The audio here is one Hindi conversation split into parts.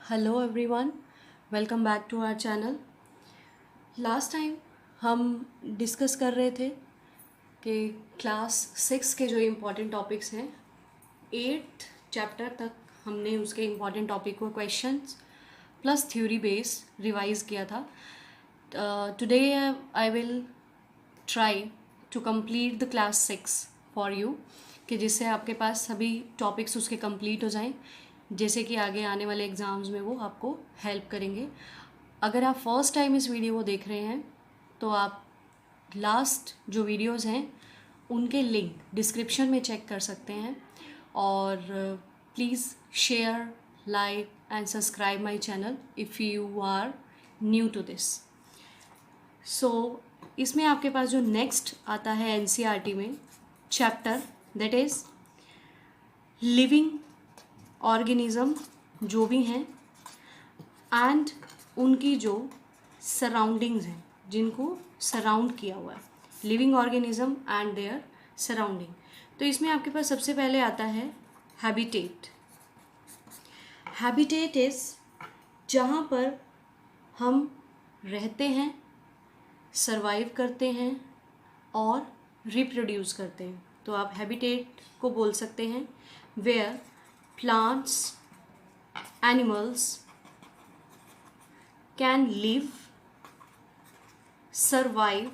Hello everyone, welcome back to our channel. Last time हम डिस्कस कर रहे थे कि क्लास 6 के जो इम्पोर्टेंट टॉपिक्स हैं 8th चैप्टर तक हमने उसके इम्पोर्टेंट टॉपिक को questions plus theory base revise किया था। Today I will try to complete the class 6 for you, कि जिससे आपके पास सभी टॉपिक्स उसके कंप्लीट हो जाएं, जैसे कि आगे आने वाले एग्ज़ाम्स में वो आपको हेल्प करेंगे। अगर आप फर्स्ट टाइम इस वीडियो को देख रहे हैं तो आप लास्ट जो वीडियोस हैं उनके लिंक डिस्क्रिप्शन में चेक कर सकते हैं, और please share, like and subscribe my channel if you are new to this. So इसमें आपके पास जो नेक्स्ट आता है एनसीईआरटी में chapter, that is living organism जो भी हैं एंड उनकी जो सराउंडिंग्स हैं, जिनको सराउंड किया हुआ है, living organism and their surrounding. तो इसमें आपके पास सबसे पहले आता है हैबिटेट। हैबिटेट इज़ जहाँ पर हम रहते हैं, सरवाइव करते हैं और रिप्रोड्यूस करते हैं। तो आप हैबिटेट को बोल सकते हैं where plants, animals can live, survive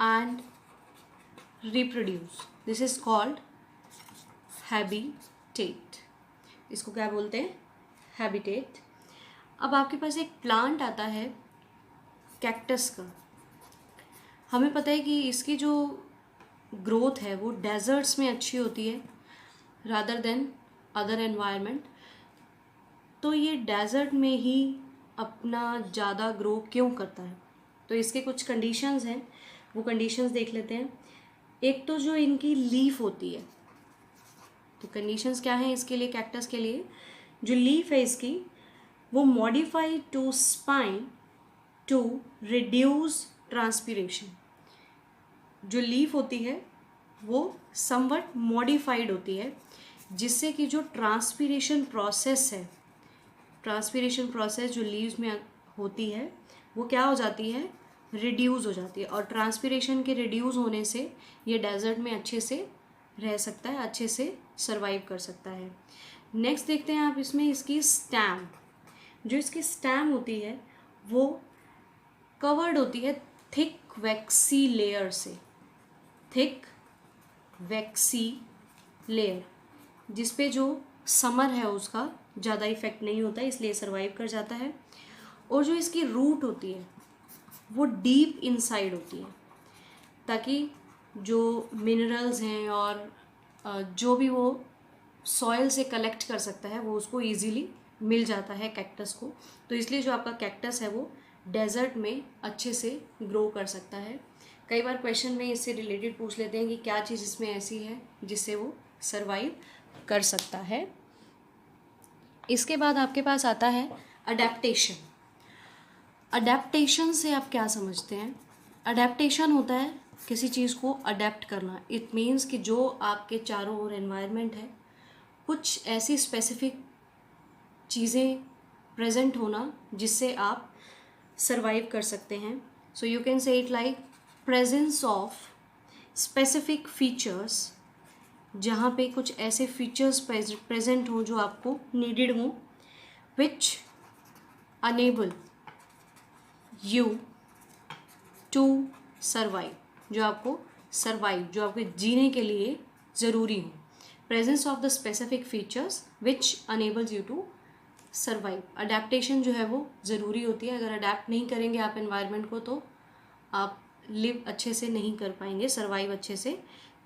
and reproduce. This is called habitat. इसको क्या बोलते हैं? हैबिटेट। अब आपके पास एक प्लांट आता है कैक्टस का। हमें पता है कि इसकी जो ग्रोथ है वो डेजर्ट्स में अच्छी होती है रादर देन अदर एनवायरनमेंट। तो ये डेजर्ट में ही अपना ज़्यादा ग्रो क्यों करता है? तो इसके कुछ कंडीशंस हैं, वो कंडीशंस देख लेते हैं। एक तो जो इनकी लीफ होती है, तो कंडीशंस क्या हैं इसके लिए? कैक्टस के लिए जो लीफ है इसकी, वो modified to spine to reduce transpiration. जो लीफ होती है वो समवट मॉडिफाइड होती है, जिससे कि जो ट्रांसपीरेशन प्रोसेस है, ट्रांसपीरेशन प्रोसेस जो लीव्स में होती है वो क्या हो जाती है? रिड्यूस हो जाती है। और ट्रांसपीरेशन के रिड्यूस होने से ये डेजर्ट में अच्छे से रह सकता है, अच्छे से सरवाइव कर सकता है। नेक्स्ट देखते हैं आप इसमें इसकी स्टैम। जो इसकी स्टैम होती है वो कवर्ड होती है थिक वैक्सी लेयर से, थिक वैक्सी लेयर, जिसपे जो समर है उसका ज़्यादा इफेक्ट नहीं होता, इसलिए सर्वाइव कर जाता है। और जो इसकी रूट होती है वो डीप इनसाइड होती है, ताकि जो मिनरल्स हैं और जो भी वो सॉइल से कलेक्ट कर सकता है वो उसको इजीली मिल जाता है कैक्टस को। तो इसलिए जो आपका कैक्टस है वो डेजर्ट में अच्छे से ग्रो कर सकता है। कई बार क्वेश्चन में इससे रिलेटेड पूछ लेते हैं कि क्या चीज़ इसमें ऐसी है जिससे वो सर्वाइव कर सकता है। इसके बाद आपके पास आता है अडेप्टेशन। अडेप्टेशन से आप क्या समझते हैं? अडेप्टेशन होता है किसी चीज़ को अडेप्ट करना। इट मीन्स कि जो आपके चारों ओर एनवायरनमेंट है, कुछ ऐसी स्पेसिफिक चीज़ें प्रेजेंट होना जिससे आप सर्वाइव कर सकते हैं। सो यू कैन से it like presence of specific features, जहाँ पे कुछ ऐसे फीचर्स प्रेजेंट हों जो आपको नीडेड हों, विच अनेबल यू टू सर्वाइव, जो आपको सर्वाइव, जो आपके जीने के लिए ज़रूरी हो। Presence of the specific features which enables you to survive. Adaptation जो है वो ज़रूरी होती है। अगर अडेप्ट नहीं करेंगे आप एनवायरनमेंट को तो आप लिव अच्छे से नहीं कर पाएंगे, सर्वाइव अच्छे से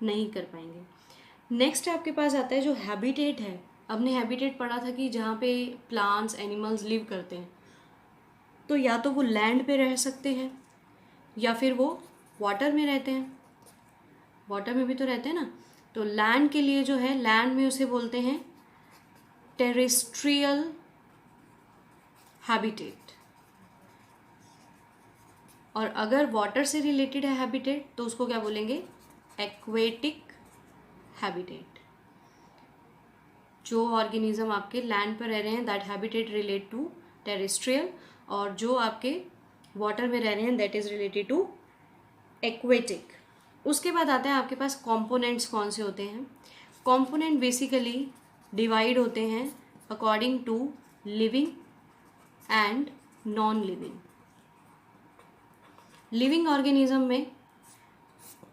नहीं कर पाएंगे। नेक्स्ट आपके पास आता है जो हैबिटेट है। हमने हैबिटेट पढ़ा था कि जहाँ पे प्लांट्स, एनिमल्स लिव करते हैं, तो या तो वो लैंड पे रह सकते हैं या फिर वो वाटर में रहते हैं। वाटर में भी तो रहते हैं ना। तो लैंड के लिए जो है, लैंड में उसे बोलते हैं टेरेस्ट्रियल हैबिटेट। और अगर वाटर से रिलेटेड है हैबिटेट तो उसको क्या बोलेंगे? Aquatic habitat. जो ऑर्गेनिज्म आपके लैंड पर रह रहे हैं that habitat relate to terrestrial, और जो आपके वाटर में रह रहे हैं that is related to aquatic. उसके बाद आता है आपके पास कंपोनेंट्स कौन से होते हैं। कंपोनेंट बेसिकली डिवाइड होते हैं according to living and non living, living organism में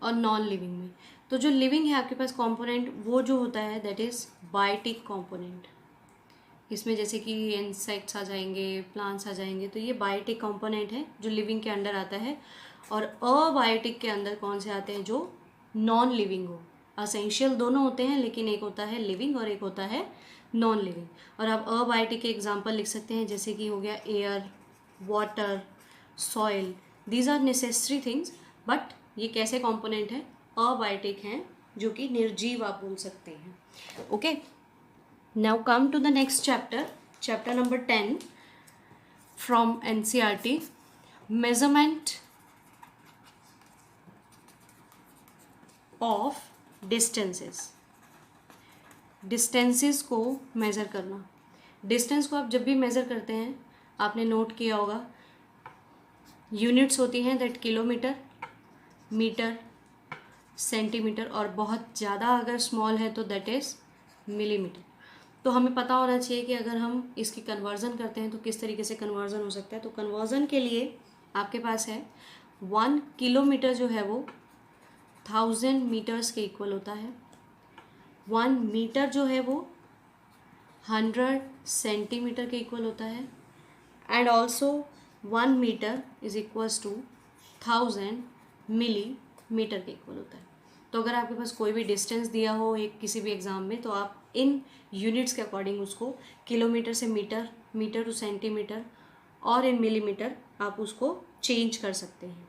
और नॉन लिविंग में। तो जो लिविंग है आपके पास कंपोनेंट वो जो होता है दैट इज़ बायोटिक कंपोनेंट। इसमें जैसे कि इंसेक्ट्स आ जाएंगे, प्लांट्स आ जाएंगे, तो ये बायोटिक कंपोनेंट है जो लिविंग के अंडर आता है। और अबायोटिक के अंदर कौन से आते हैं, जो नॉन लिविंग हो। असेंशियल दोनों होते हैं, लेकिन एक होता है लिविंग और एक होता है नॉन लिविंग। और आप अबायोटिक के एग्जांपल लिख सकते हैं, जैसे कि हो गया air, water, soil, these are necessary things, but ये कैसे कंपोनेंट हैं, अबायोटिक हैं, जो कि निर्जीव आप बोल सकते हैं। Okay, now come to the next chapter, chapter number 10 from NCERT, measurement of distances. Distances को मेज़र करना। डिस्टेंस को आप जब भी मेज़र करते हैं, आपने नोट किया होगा, यूनिट्स होती हैं दैट किलोमीटर, मीटर, सेंटीमीटर, और बहुत ज़्यादा अगर स्मॉल है तो दैट इज़ मिलीमीटर। तो हमें पता होना चाहिए कि अगर हम इसकी कन्वर्ज़न करते हैं तो किस तरीके से कन्वर्ज़न हो सकता है। तो कन्वर्ज़न के लिए आपके पास है 1 किलोमीटर जो है वो 1000 मीटर्स के इक्वल होता है। 1 मीटर जो है वो 100 सेंटीमीटर के इक्वल होता है। And also 1 metre is equals to 1000 millimetre के इक्वल होता है। तो अगर आपके पास कोई भी डिस्टेंस दिया हो एक किसी भी एग्ज़ाम में, तो आप इन यूनिट्स के अकॉर्डिंग उसको किलोमीटर से मीटर, मीटर टू सेंटीमीटर, और इन मिलीमीटर आप उसको चेंज कर सकते हैं।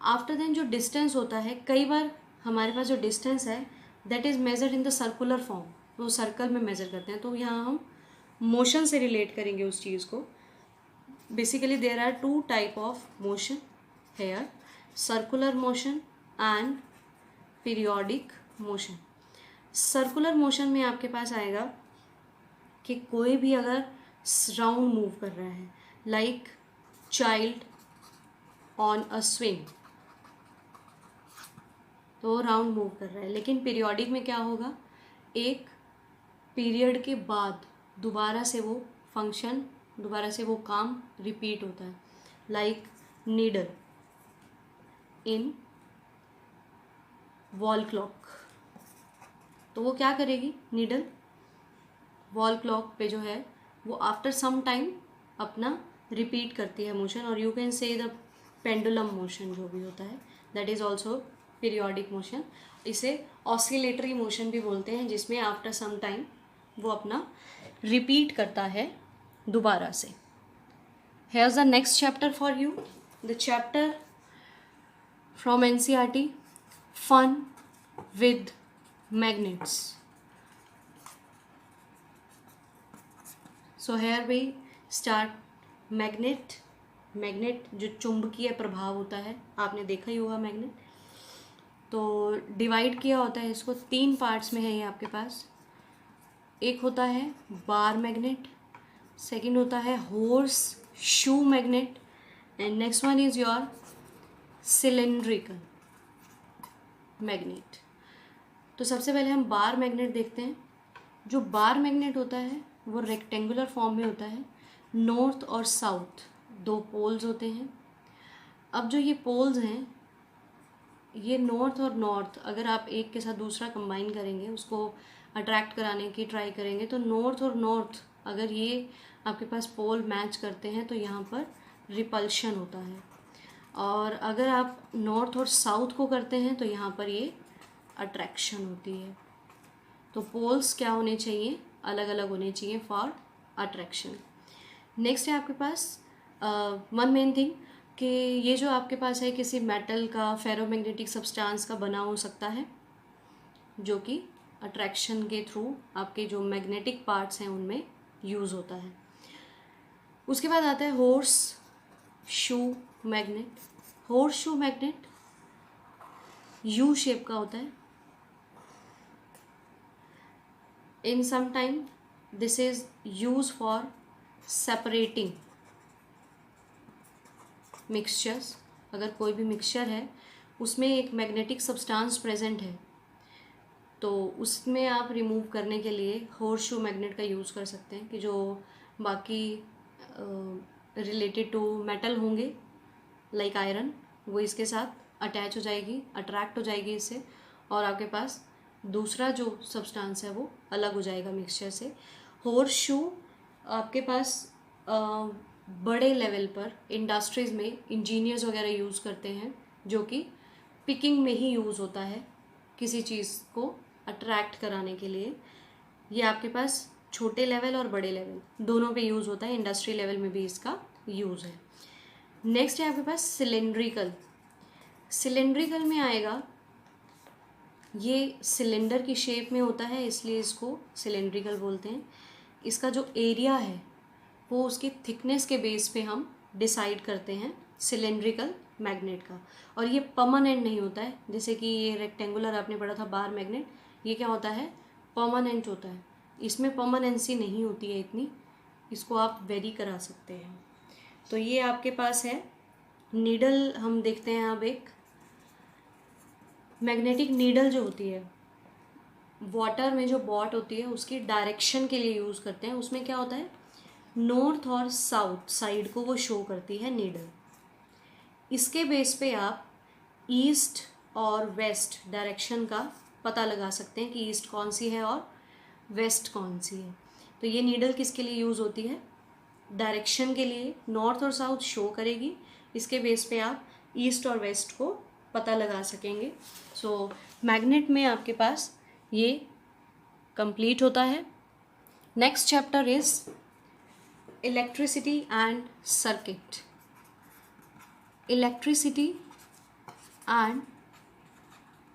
आफ्टर देन जो डिस्टेंस होता है, कई बार हमारे पास जो डिस्टेंस है that is measured in the circular form, वो सर्कल में मेज़र करते हैं। तो यहाँ हम मोशन से रिलेट करेंगे उस चीज़ को। Basically there are 2 type of motion here, circular motion and periodic motion. Circular motion में आपके पास आएगा कि कोई भी अगर राउंड मूव कर रहा है, like child on a swing, तो राउंड मूव कर रहा है। लेकिन पीरियोडिक में क्या होगा, एक पीरियड के बाद दोबारा से वो फंक्शन, दोबारा से वो काम रिपीट होता है। Like needle in wall clock, तो वो क्या करेगी, नीडल वॉल क्लॉक पे जो है वो आफ्टर सम टाइम अपना रिपीट करती है मोशन। और you can say the pendulum motion जो भी होता है that is also periodic motion. इसे ऑसिलेटरी मोशन भी बोलते हैं, जिसमें आफ्टर सम टाइम वो अपना रिपीट करता है दोबारा से। Here the next chapter for you, the chapter from NCERT, fun with magnets. So here we start magnet. Magnet जो चुंबकीय प्रभाव होता है, आपने देखा ही होगा मैग्नेट। तो डिवाइड किया होता है इसको 3 पार्ट्स में है ये आपके पास। एक होता है बार मैग्नेट, सेकंड होता है horseshoe magnet, and next one is your cylindrical magnet. तो सबसे पहले हम बार मैग्नेट देखते हैं। जो बार मैग्नेट होता है वो रेक्टेंगुलर फॉर्म में होता है। नॉर्थ और साउथ 2 पोल्स होते हैं। अब जो ये पोल्स हैं, ये नॉर्थ और नॉर्थ अगर आप एक के साथ दूसरा कंबाइन करेंगे, उसको अट्रैक्ट कराने की ट्राई करेंगे, तो नॉर्थ और नॉर्थ अगर ये आपके पास पोल मैच करते हैं तो यहाँ पर रिपल्शन होता है। और अगर आप नॉर्थ और साउथ को करते हैं तो यहाँ पर ये अट्रैक्शन होती है। तो पोल्स क्या होने चाहिए, अलग अलग होने चाहिए फॉर अट्रैक्शन। नेक्स्ट है आपके पास वन मेन थिंग कि ये जो आपके पास है किसी मेटल का, फेरोमैग्नेटिक सब्सटेंस का बना हो सकता है, जो कि अट्रैक्शन के थ्रू आपके जो मैग्नेटिक पार्ट्स हैं उनमें यूज़ होता है। उसके बाद आता है horseshoe magnet. Horseshoe magnet U shape का होता है। In some time this is use for separating mixtures. अगर कोई भी मिक्सचर है उसमें एक मैग्नेटिक सब्सटेंस प्रेजेंट है तो उसमें आप रिमूव करने के लिए होर्सशू मैग्नेट का यूज़ कर सकते हैं कि जो बाकी रिलेटेड टू मेटल होंगे लाइक आयरन, वो इसके साथ अटैच हो जाएगी, अट्रैक्ट हो जाएगी इससे, और आपके पास दूसरा जो सब्सटेंस है वो अलग हो जाएगा मिक्सचर से। होर्सशू आपके पास बड़े लेवल पर इंडस्ट्रीज़ में इंजीनियर्स वगैरह यूज़ करते हैं, जो कि पिकिंग में ही यूज़ होता है किसी चीज़ को अट्रैक्ट कराने के लिए। ये आपके पास छोटे लेवल और बड़े लेवल दोनों पे यूज़ होता है, इंडस्ट्री लेवल में भी इसका यूज़ है। नेक्स्ट है आपके पास सिलेंड्रिकल। सिलेंड्रिकल में आएगा, ये सिलेंडर की शेप में होता है इसलिए इसको सिलेंड्रिकल बोलते हैं। इसका जो एरिया है वो उसकी थिकनेस के बेस पे हम डिसाइड करते हैं सिलेंड्रिकल मैग्नेट का, और ये परमानेंट नहीं होता है। जैसे कि ये रेक्टेंगुलर आपने पढ़ा था बार मैग्नेट, ये क्या होता है, परमानेंट होता है। इसमें परमानेंसी नहीं होती है इतनी, इसको आप वेरी करा सकते हैं। तो ये आपके पास है नीडल। हम देखते हैं अब एक मैग्नेटिक नीडल जो होती है वाटर में जो बॉट होती है उसकी डायरेक्शन के लिए यूज़ करते हैं। उसमें क्या होता है, नॉर्थ और साउथ साइड को वो शो करती है नीडल। इसके बेस पे आप ईस्ट और वेस्ट डायरेक्शन का पता लगा सकते हैं कि ईस्ट कौन सी है और वेस्ट कौन सी है। तो ये नीडल किसके लिए यूज़ होती है, डायरेक्शन के लिए। नॉर्थ और साउथ शो करेगी, इसके बेस पे आप ईस्ट और वेस्ट को पता लगा सकेंगे। सो मैग्नेट में आपके पास ये कंप्लीट होता है। Next chapter is electricity and circuit. Electricity and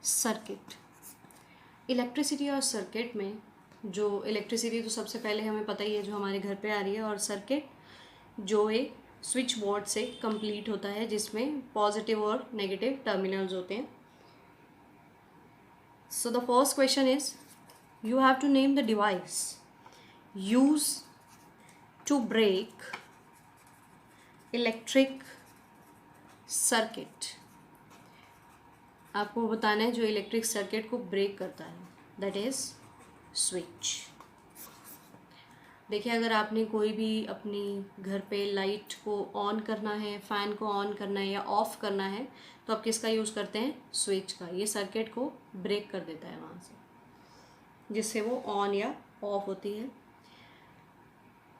circuit. Electricity और सर्किट में जो इलेक्ट्रिसिटी तो सबसे पहले हमें पता ही है जो हमारे घर पे आ रही है, और सर्किट जो एक स्विच बोर्ड से कंप्लीट होता है जिसमें पॉजिटिव और नेगेटिव टर्मिनल्स होते हैं। So the first question is you have to name the device use to break electric circuit. आपको बताना है जो इलेक्ट्रिक सर्किट को ब्रेक करता है, दैट इज स्विच। देखिए, अगर आपने कोई भी अपनी घर पे लाइट को ऑन करना है, फ़ैन को ऑन करना है या ऑफ़ करना है, तो आप किसका यूज़ करते हैं, स्विच का। ये सर्किट को ब्रेक कर देता है वहाँ से, जिससे वो ऑन या ऑफ होती है।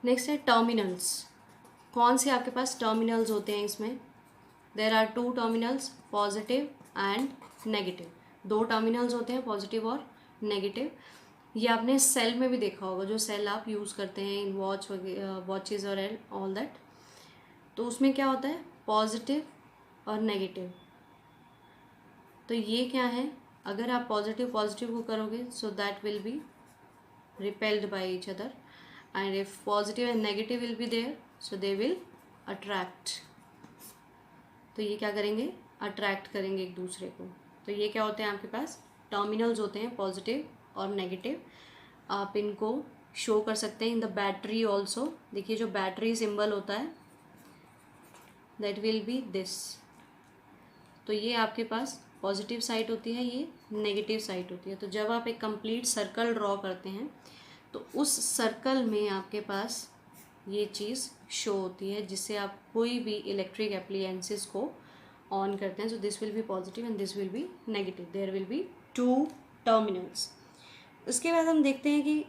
नेक्स्ट है टर्मिनल्स। कौन से आपके पास टर्मिनल्स होते हैं इसमें, there are two terminals, positive and negative. दो टर्मिनल्स होते हैं, पॉजिटिव और नेगेटिव। ये आपने सेल में भी देखा होगा, जो सेल आप यूज़ करते हैं इन वॉचेज़ और ऑल दैट, तो उसमें क्या होता है, पॉजिटिव और नेगेटिव। तो ये क्या है, अगर आप पॉजिटिव को करोगे so that will be repelled by each other, and if positive and negative will be there so they will attract. तो ये क्या करेंगे, अट्रैक्ट करेंगे एक दूसरे को। तो ये क्या होते हैं, आपके पास टर्मिनल्स होते हैं पॉजिटिव और नेगेटिव। आप इनको शो कर सकते हैं इन द बैटरी ऑल्सो। देखिए, जो बैटरी सिंबल होता है दैट विल बी दिस। तो ये आपके पास पॉजिटिव साइड होती है, ये नेगेटिव साइड होती है। तो जब आप एक कंप्लीट सर्कल ड्रॉ करते हैं तो उस सर्कल में आपके पास ये चीज़ शो होती है, जिससे आप कोई भी इलेक्ट्रिक एप्लायंसेस को ऑन करते हैं। So this will be positive and this will be negative, there will be two terminals. उसके बाद हम देखते हैं कि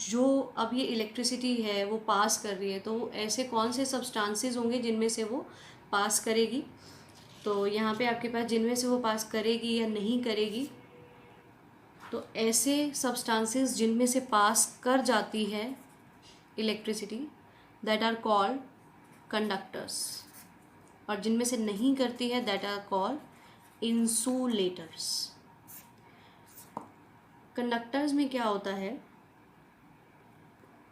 जो अब ये इलेक्ट्रिसिटी है वो पास कर रही है, तो ऐसे कौन से सब्सटेंसेस होंगे जिनमें से वो पास करेगी। तो यहाँ पे आपके पास जिनमें से वो पास करेगी या नहीं करेगी, तो ऐसे सब्सटेंसेस जिनमें से पास कर जाती है electricity that are called conductors, और जिनमें से नहीं करती है that are called insulators. Conductors में क्या होता है,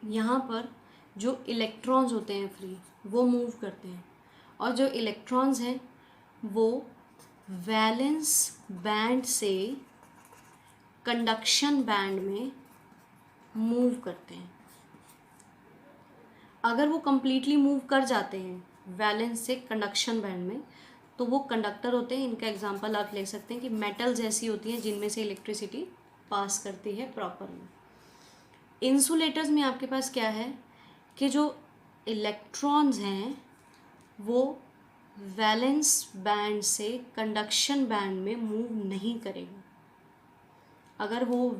यहाँ पर जो इलेक्ट्रॉन्स होते हैं फ्री वो मूव करते हैं, और जो इलेक्ट्रॉन्स हैं वो वैलेंस बैंड से कंडक्शन बैंड में मूव करते हैं। अगर वो कम्प्लीटली मूव कर जाते हैं वैलेंस से कंडक्शन बैंड में, तो वो कंडक्टर होते हैं। इनका एग्जांपल आप ले सकते हैं कि मेटल्स ऐसी होती हैं जिनमें से इलेक्ट्रिसिटी पास करती है प्रॉपरली। इंसुलेटर्स में आपके पास क्या है कि जो इलेक्ट्रॉन्स हैं वो वैलेंस बैंड से कंडक्शन बैंड में मूव नहीं करेगा। अगर वो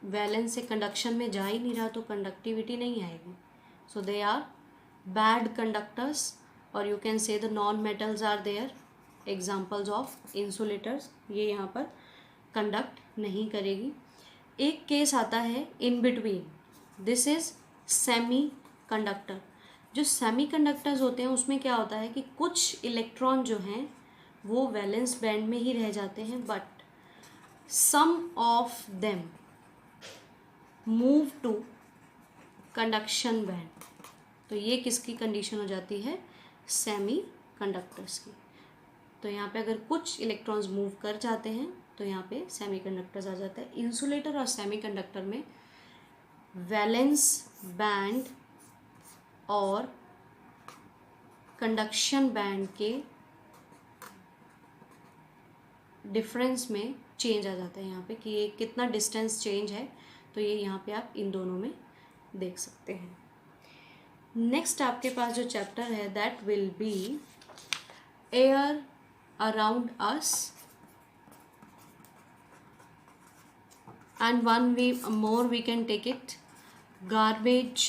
वैलेंस से कंडक्शन में जा ही नहीं रहा तो कंडक्टिविटी नहीं आएगी। So they are bad conductors, और you can say the non metals are their examples of insulators. ये यहाँ पर कंडक्ट नहीं करेगी। एक केस आता है in between, this is semi conductor. जो सेमी कंडक्टर्स होते हैं उसमें क्या होता है कि कुछ इलेक्ट्रॉन जो हैं वो वैलेंस बैंड में ही रह जाते हैं, but some of them move to conduction band. तो ये किसकी कंडीशन हो जाती है? सेमी कंडक्टर्स की। तो यहाँ पे अगर कुछ इलेक्ट्रॉन्स मूव कर जाते हैं तो यहाँ पे सेमी कंडक्टर्स आ जाता है। इंसुलेटर और सेमी कंडक्टर में वैलेंस बैंड और कंडक्शन बैंड के डिफरेंस में चेंज आ जाता है यहाँ पे कि ये कितना डिस्टेंस चेंज है। तो ये यहाँ पे आप इन दोनों में देख सकते हैं। नेक्स्ट आपके पास जो चैप्टर है that will B air around us, and one way more we can take it, garbage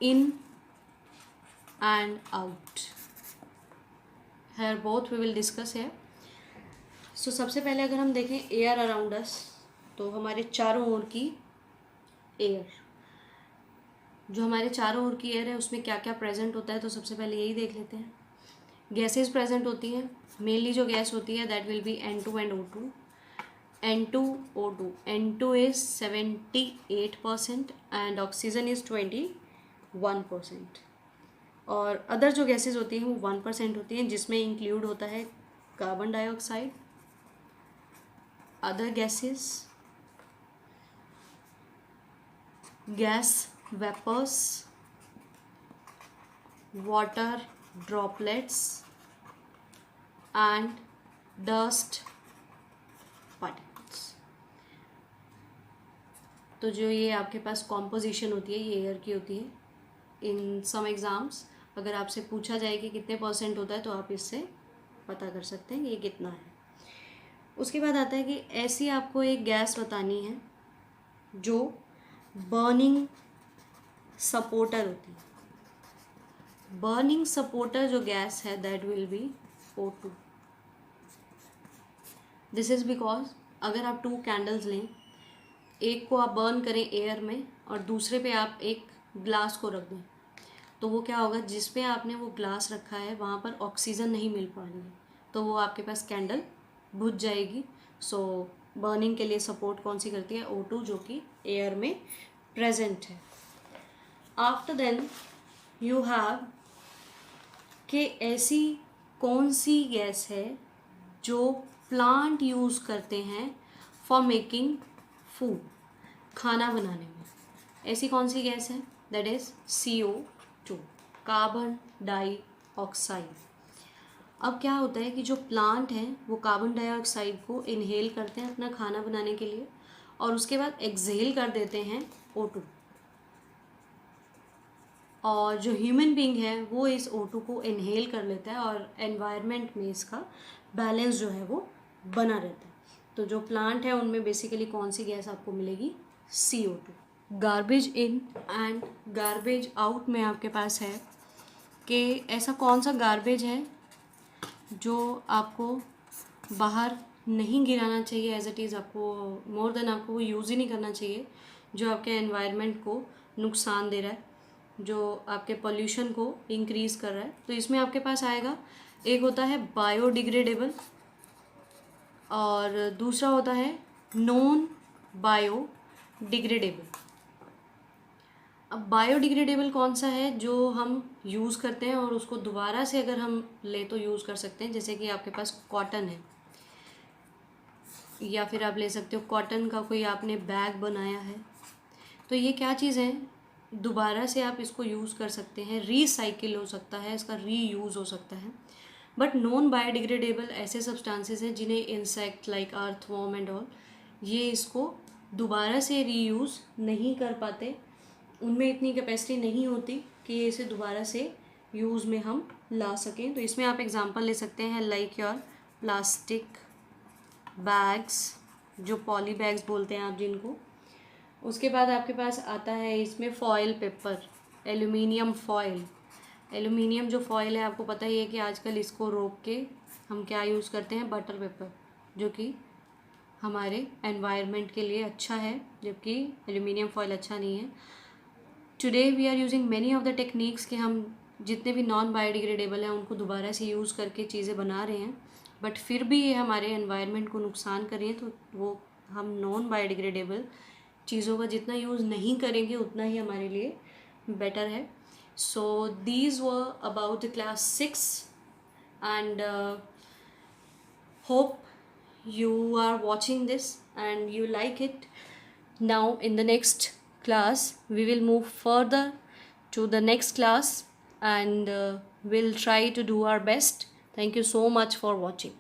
in and out. Here both we will discuss here. So सबसे पहले अगर हम देखें एयर अराउंड अस, तो हमारे चारों ओर की एयर, जो हमारे चारों ओर की एयर है उसमें क्या क्या प्रेजेंट होता है, तो सबसे पहले यही देख लेते हैं। गैसेस प्रेजेंट होती हैं। मेनली जो गैस होती है that will B N2 and O2. N2O2. N2 is 78% and oxygen is 21%. और अदर जो गैसेस होती हैं वो 1% होती हैं, जिसमें इंक्लूड होता है carbon dioxide, other gases, gas vapours, water droplets and dust particles. तो जो ये आपके पास कॉम्पोजिशन होती है ये एयर की होती है। इन सम एग्ज़ाम्स अगर आपसे पूछा जाए कि कितने परसेंट होता है तो आप इससे पता कर सकते हैं ये कितना है। उसके बाद आता है कि ऐसी आपको एक गैस बतानी है जो बर्निंग सपोर्टर होती है। बर्निंग सपोर्टर जो गैस है that will B O2. This is because अगर आप 2 कैंडल्स लें, एक को आप बर्न करें एयर में और दूसरे पे आप एक ग्लास को रख दें, तो वो क्या होगा, जिस पे आपने वो ग्लास रखा है वहाँ पर ऑक्सीजन नहीं मिल पा रही है, तो वो आपके पास कैंडल बुझ जाएगी। सो बर्निंग के लिए सपोर्ट कौन सी करती है? O2, जो कि एयर में प्रेजेंट है। आफ्टर देन यू हैव कि ऐसी कौन सी गैस है जो प्लांट यूज़ करते हैं फॉर मेकिंग फूड, खाना बनाने में। ऐसी कौन सी गैस है? That is CO2, carbon dioxide. अब क्या होता है कि जो प्लांट हैं वो कार्बन डाइऑक्साइड को इनहेल करते हैं अपना खाना बनाने के लिए और उसके बाद एक्सहेल कर देते हैं O2, और जो ह्यूमन बीइंग है वो इस O2 को इनहेल कर लेता है और एनवायरनमेंट में इसका बैलेंस जो है वो बना रहता है। तो जो प्लांट है उनमें बेसिकली कौन सी गैस आपको मिलेगी? CO2। Garbage in and garbage out में आपके पास है कि ऐसा कौन सा गार्बेज है जो आपको बाहर नहीं गिराना चाहिए एज इट इज़, आपको मोर देन आपको वो यूज़ ही नहीं करना चाहिए, जो आपके एनवायरनमेंट को नुकसान दे रहा है, जो आपके पोल्यूशन को इंक्रीज़ कर रहा है। तो इसमें आपके पास आएगा, एक होता है बायोडिग्रेडेबल और दूसरा होता है नॉन बायोडिग्रेडेबल। अब बायोडिग्रेडेबल कौन सा है? जो हम यूज़ करते हैं और उसको दोबारा से अगर हम ले तो यूज़ कर सकते हैं, जैसे कि आपके पास कॉटन है, या फिर आप ले सकते हो कॉटन का कोई आपने बैग बनाया है। तो ये क्या चीज़ है? दोबारा से आप इसको यूज़ कर सकते हैं, रीसाइकिल हो सकता है, इसका रीयूज़ हो सकता है। बट नॉन बायोडिग्रेडेबल ऐसे सब्सटेंसेस हैं जिन्हें insect like earthworm and all ये इसको दोबारा से रीयूज़ नहीं कर पाते, उनमें इतनी कैपेसिटी नहीं होती कि ये इसे दोबारा से यूज़ में हम ला सकें। तो इसमें आप एग्जांपल ले सकते हैं लाइक योर प्लास्टिक बैग्स, जो पॉली बैग्स बोलते हैं आप जिनको। उसके बाद आपके पास आता है इसमें foil paper, aluminium foil. Aluminium जो फॉयल है आपको पता ही है कि आजकल इसको रोक के हम क्या यूज़ करते हैं, बटर पेपर, जो कि हमारे एनवायरनमेंट के लिए अच्छा है, जबकि एल्यूमिनियम फॉयल अच्छा नहीं है। Today we are using many of the techniques कि हम जितने भी नॉन बायोडिग्रेडेबल हैं उनको दोबारा से यूज़ करके चीज़ें बना रहे हैं, बट फिर भी ये हमारे एनवायरनमेंट को नुकसान कर रही हैं। तो वो हम नॉन बायोडिग्रेडेबल चीज़ों का जितना यूज़ नहीं करेंगे उतना ही हमारे लिए बेटर है। So these were about the class 6 and hope you are watching this and you like it. Now in the next class we will move further to the next class and we'll try to do our best. Thank you so much for watching.